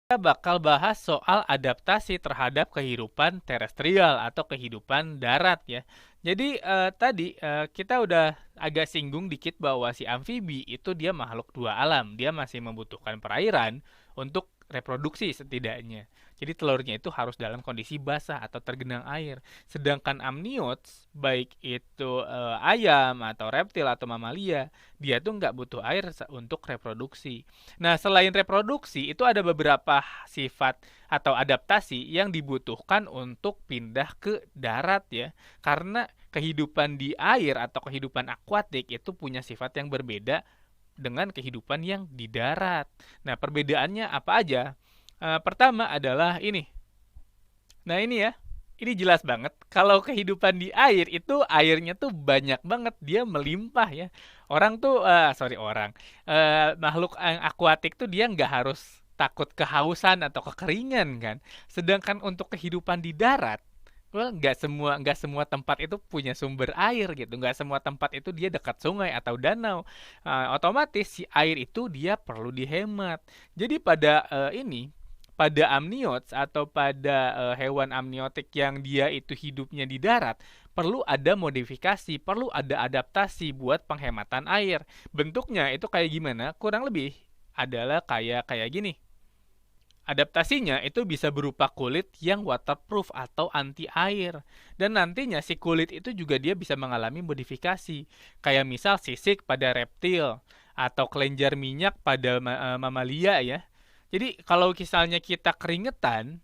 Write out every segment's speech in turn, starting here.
Kita bakal bahas soal adaptasi terhadap kehidupan terestrial atau kehidupan darat ya. Jadi tadi kita udah agak singgung dikit bahwa si amfibi itu dia makhluk dua alam. Dia masih membutuhkan perairan untuk reproduksi setidaknya. Jadi telurnya itu harus dalam kondisi basah atau tergenang air. Sedangkan amniotes, baik itu ayam atau reptil atau mamalia, dia tuh nggak butuh air untuk reproduksi. Nah, selain reproduksi, itu ada beberapa sifat atau adaptasi yang dibutuhkan untuk pindah ke darat ya. Karena kehidupan di air atau kehidupan akuatik itu punya sifat yang berbeda dengan kehidupan yang di darat. Nah, perbedaannya apa aja? Pertama adalah ini. Nah, ini ya. Ini jelas banget. Kalau kehidupan di air itu airnya tuh banyak banget, dia melimpah ya. Orang tuh, sorry orang, makhluk yang akuatik tuh dia nggak harus takut kehausan atau kekeringan kan. Sedangkan untuk kehidupan di darat, well, nggak semua tempat itu punya sumber air gitu. Nggak semua tempat itu dia dekat sungai atau danau. Otomatis si air itu dia perlu dihemat. Jadi pada amniotes atau pada hewan amniotik yang dia itu hidupnya di darat, perlu ada modifikasi, perlu ada adaptasi buat penghematan air. Bentuknya itu kayak gimana? Kurang lebih adalah kayak kayak gini. Adaptasinya itu bisa berupa kulit yang waterproof atau anti air. Dan nantinya si kulit itu juga dia bisa mengalami modifikasi. Kayak misal sisik pada reptil atau kelenjar minyak pada mamalia ya. Jadi kalau misalnya kita keringetan,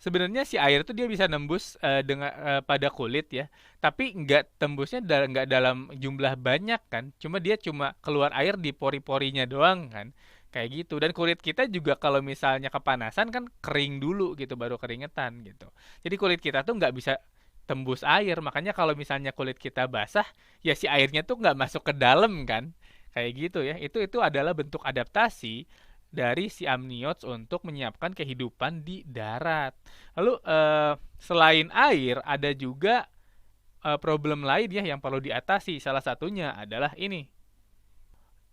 sebenarnya si air itu dia bisa nembus dengan pada kulit ya, tapi nggak tembusnya nggak dalam jumlah banyak kan, cuma keluar air di pori-porinya doang kan, kayak gitu. Dan kulit kita juga kalau misalnya kepanasan kan kering dulu gitu, baru keringetan gitu. Jadi kulit kita tuh nggak bisa tembus air, makanya kalau misalnya kulit kita basah, ya si airnya tuh nggak masuk ke dalam kan, kayak gitu ya. Itu adalah bentuk adaptasi dari si amniotes untuk menyiapkan kehidupan di darat. Lalu selain air ada juga problem lain ya yang perlu diatasi. Salah satunya adalah ini.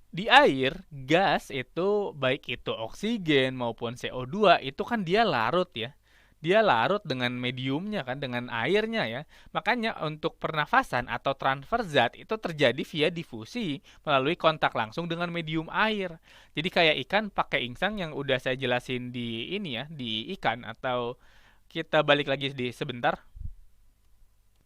Di air, gas itu baik itu oksigen maupun CO2 itu kan dia larut ya. Dia larut dengan mediumnya kan, dengan airnya ya. Makanya untuk pernafasan atau transfer zat itu terjadi via difusi melalui kontak langsung dengan medium air. Jadi kayak ikan pakai insang yang udah saya jelasin di ini ya, di ikan atau kita balik lagi di sebentar.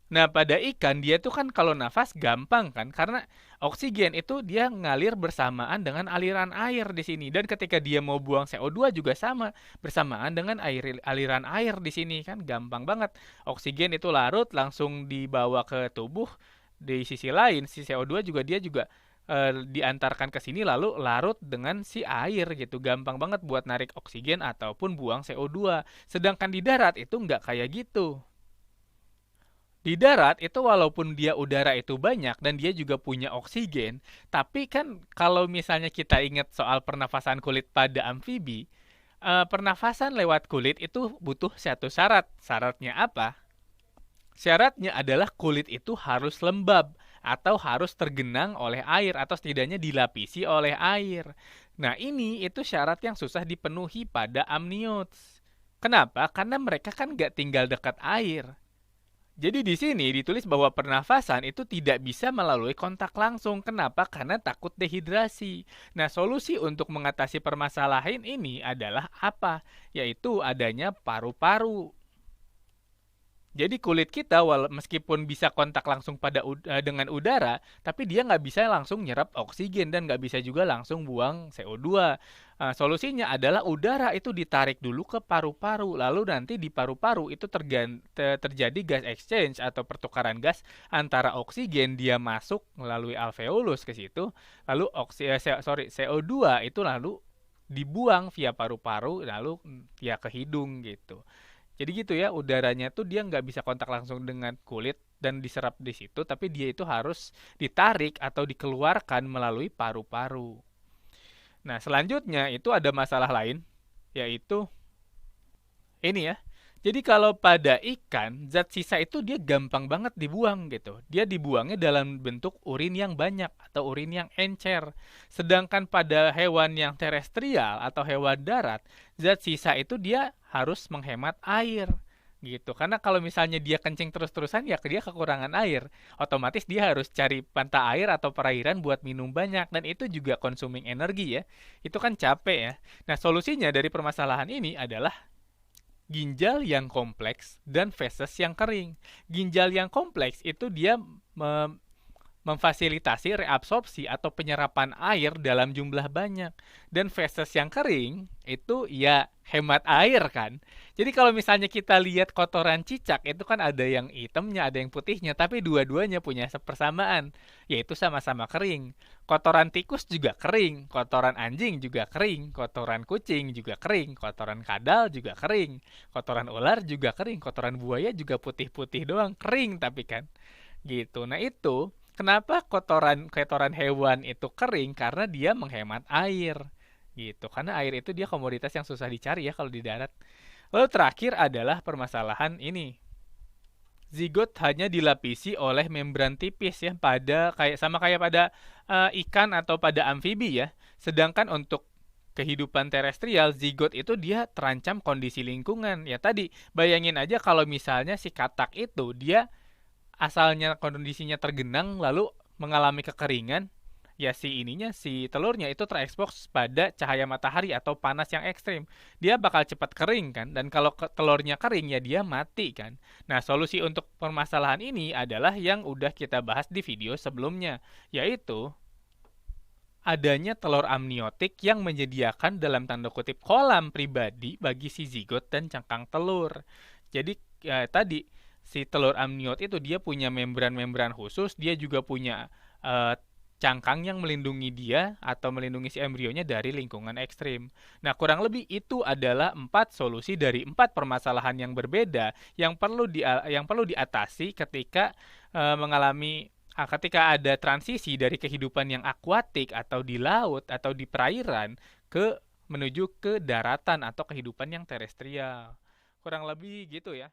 Nah, pada ikan dia tuh kan kalau nafas gampang kan karena oksigen itu dia ngalir bersamaan dengan aliran air di sini dan ketika dia mau buang CO2 juga sama bersamaan dengan aliran air di sini kan gampang banget. Oksigen itu larut langsung dibawa ke tubuh. Di sisi lain si CO2 juga dia juga diantarkan ke sini lalu larut dengan si air gitu. Gampang banget buat narik oksigen ataupun buang CO2. Sedangkan di darat itu nggak kayak gitu. Di darat itu walaupun dia udara itu banyak dan dia juga punya oksigen, tapi kan kalau misalnya kita ingat soal pernafasan kulit pada amfibi, pernafasan lewat kulit itu butuh satu syarat. Syaratnya apa? Syaratnya adalah kulit itu harus lembab atau harus tergenang oleh air atau setidaknya dilapisi oleh air. Nah, ini itu syarat yang susah dipenuhi pada amniotes. Kenapa? Karena mereka kan nggak tinggal dekat air. Jadi di sini ditulis bahwa pernafasan itu tidak bisa melalui kontak langsung. Kenapa? Karena takut dehidrasi. Nah, solusi untuk mengatasi permasalahan ini adalah apa? Yaitu adanya paru-paru. Jadi kulit kita meskipun bisa kontak langsung dengan udara, tapi dia nggak bisa langsung nyerap oksigen dan nggak bisa juga langsung buang CO2. Solusinya adalah udara itu ditarik dulu ke paru-paru, lalu nanti di paru-paru itu terjadi gas exchange atau pertukaran gas antara oksigen dia masuk melalui alveolus ke situ, lalu CO2 itu lalu dibuang via paru-paru lalu via ke hidung gitu. Jadi gitu ya, udaranya tuh dia nggak bisa kontak langsung dengan kulit dan diserap di situ, tapi dia itu harus ditarik atau dikeluarkan melalui paru-paru. Nah, selanjutnya itu ada masalah lain, yaitu ini ya. Jadi kalau pada ikan, zat sisa itu dia gampang banget dibuang gitu. Dia dibuangnya dalam bentuk urin yang banyak atau urin yang encer. Sedangkan pada hewan yang terestrial atau hewan darat, zat sisa itu dia harus menghemat air gitu. Karena kalau misalnya dia kencing terus-terusan ya dia kekurangan air. Otomatis dia harus cari mata air atau perairan buat minum banyak dan itu juga consuming energi ya. Itu kan capek ya. Nah, solusinya dari permasalahan ini adalah ginjal yang kompleks dan feses yang kering. Ginjal yang kompleks itu dia memfasilitasi reabsorpsi atau penyerapan air dalam jumlah banyak. Dan feses yang kering itu ya hemat air kan. Jadi kalau misalnya kita lihat kotoran cicak itu kan ada yang hitamnya, ada yang putihnya, tapi dua-duanya punya persamaan, yaitu sama-sama kering. Kotoran tikus juga kering, kotoran anjing juga kering, kotoran kucing juga kering, kotoran kadal juga kering, kotoran ular juga kering, kotoran buaya juga putih-putih doang, kering tapi kan. Gitu. Nah, itu kenapa kotoran hewan itu kering karena dia menghemat air. Gitu. Karena air itu dia komoditas yang susah dicari ya kalau di darat. Lalu terakhir adalah permasalahan ini. Zigot hanya dilapisi oleh membran tipis ya pada kayak pada ikan atau pada amfibi ya. Sedangkan untuk kehidupan terestrial, zigot itu dia terancam kondisi lingkungan. Ya tadi, bayangin aja kalau misalnya si katak itu dia asalnya kondisinya tergenang lalu mengalami kekeringan, ya si telurnya itu terekspos pada cahaya matahari atau panas yang ekstrim. Dia bakal cepat kering kan, dan kalau telurnya kering ya dia mati kan. Nah, solusi untuk permasalahan ini adalah yang udah kita bahas di video sebelumnya, yaitu adanya telur amniotik yang menyediakan dalam tanda kutip kolam pribadi bagi si zigot dan cangkang telur. Jadi tadi si telur amniot itu dia punya membran-membran khusus, dia juga punya eh, cangkang yang melindungi dia atau melindungi si embrionya dari lingkungan ekstrim. Nah, kurang lebih itu adalah 4 solusi dari 4 permasalahan yang berbeda yang perlu diatasi ketika ketika ada transisi dari kehidupan yang akuatik atau di laut atau di perairan menuju ke daratan atau kehidupan yang terestrial. Kurang lebih gitu ya.